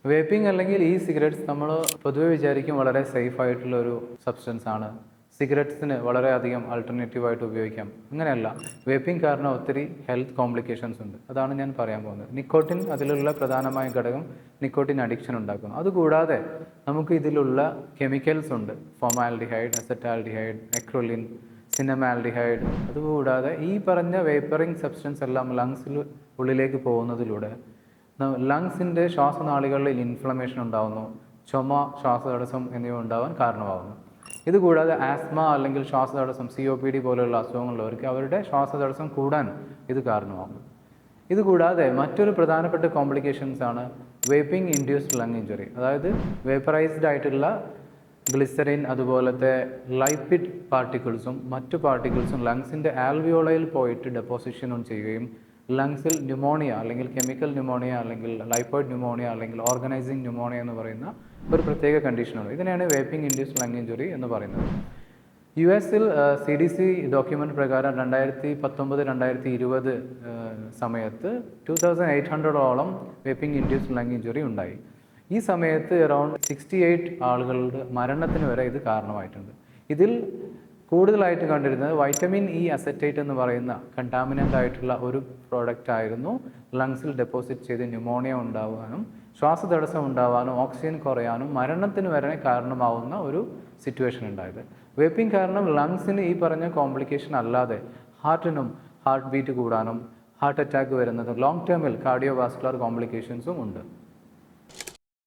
Vaping അല്ലെങ്കിൽ ഈ cigarettes നമ്മൾ പൊതുവെ വിചാരിക്കും വളരെ സേഫ് ആയിട്ടുള്ള ഒരു സബ്സ്റ്റൻസ് ആണ്, സിഗരറ്റ്സിന് വളരെയധികം ആൾട്ടർനേറ്റീവായിട്ട് ഉപയോഗിക്കാം. അങ്ങനെയല്ല, വേപ്പിംഗ് കാരണം ഒത്തിരി ഹെൽത്ത് കോംപ്ലിക്കേഷൻസ് ഉണ്ട്. അതാണ് ഞാൻ പറയാൻ പോകുന്നത്. നിക്കോട്ടിൻ അതിലുള്ള പ്രധാനമായ ഘടകം നിക്കോട്ടിൻ അഡിക്ഷൻ ഉണ്ടാക്കുന്നു. അതുകൂടാതെ നമുക്ക് ഇതിലുള്ള കെമിക്കൽസ് ഉണ്ട്, ഫോമാൽഡിഹൈഡ്, അസറ്റാൽഡിഹൈഡ്, എക്രോലിൻ, സിനമാൽഡിഹൈഡ്. അതുകൂടാതെ ഈ പറഞ്ഞ വേപ്പറിംഗ് സബ്സ്റ്റൻസ് എല്ലാം ലങ്സിൽ ഉള്ളിലേക്ക് പോകുന്നതിലൂടെ ലങ്സിൻ്റെ ശ്വാസനാളികളിൽ ഇൻഫ്ലമേഷൻ ഉണ്ടാകുന്നു, ചുമ, ശ്വാസതടസ്സം എന്നിവ ഉണ്ടാകാൻ കാരണമാകുന്നു. ഇതുകൂടാതെ ആസ്മ അല്ലെങ്കിൽ ശ്വാസതടസ്സം, COPD പോലെയുള്ള അസുഖങ്ങളുള്ളവർക്ക് അവരുടെ ശ്വാസതടസ്സം കൂടാൻ ഇത് കാരണമാകും. ഇതുകൂടാതെ മറ്റൊരു പ്രധാനപ്പെട്ട കോംപ്ലിക്കേഷൻസ് ആണ് വേപ്പിംഗ് ഇൻഡ്യൂസ്ഡ് ലങ് ഇഞ്ചുറി. അതായത് വേപ്പറൈസ്ഡ് ആയിട്ടുള്ള ഗ്ലിസറിൻ അതുപോലത്തെ ലൈപ്പിഡ് പാർട്ടിക്കിൾസും മറ്റു പാർട്ടിക്കിൾസും ലങ്സിൻ്റെ ആൽവിയോളയിൽ പോയിട്ട് ഡെപ്പോസിഷനും ചെയ്യുകയും ലങ്സിൽ ന്യൂമോണിയ അല്ലെങ്കിൽ കെമിക്കൽ ന്യൂമോണിയ അല്ലെങ്കിൽ ലൈപ്പോയിഡ് ന്യൂമോണിയ അല്ലെങ്കിൽ ഓർഗനൈസിങ് ന്യൂമോണിയ എന്ന് പറയുന്ന ഒരു പ്രത്യേക കണ്ടീഷനുണ്ട്. ഇതിനെയാണ് വേപ്പിംഗ് ഇൻഡ്യൂസ്ഡ് ലങ് ഇഞ്ചുറി എന്ന് പറയുന്നത്. US CDC ഡോക്യുമെൻ്റ് പ്രകാരം 2019-2020 സമയത്ത് 2800ഓളം വേപ്പിംഗ് ഇൻഡ്യൂസ്ഡ് ലങ് ഇഞ്ചുറി ഉണ്ടായി. ഈ സമയത്ത് അറൗണ്ട് 68 ആളുകളുടെ മരണത്തിന് വരെ ഇത് കാരണമായിട്ടുണ്ട്. ഇതിൽ കൂടുതലായിട്ട് കണ്ടിരുന്നത് വൈറ്റമിൻ ഇ അസറ്റേറ്റ് എന്ന് പറയുന്ന കണ്ടാമിനൻ്റ് ആയിട്ടുള്ള ഒരു പ്രോഡക്റ്റ് ആയിരുന്നു ലങ്സിൽ ഡെപ്പോസിറ്റ് ചെയ്ത് ന്യൂമോണിയ ഉണ്ടാവാനും ശ്വാസതടസ്സം ഉണ്ടാവാനും ഓക്സിജൻ കുറയാനും മരണത്തിന് വരെ കാരണമാവുന്ന ഒരു സിറ്റുവേഷൻ ഉണ്ടായത്. വേപ്പിംഗ് കാരണം ലങ്സിന് ഈ പറഞ്ഞ കോംപ്ലിക്കേഷൻ അല്ലാതെ ഹാർട്ടിനും ഹാർട്ട് ബീറ്റ് കൂടാനും ഹാർട്ട് അറ്റാക്ക് വരുന്നതും ലോങ് ടേമിൽ കാർഡിയോവാസ്കുലർ കോംപ്ലിക്കേഷൻസും ഉണ്ട്.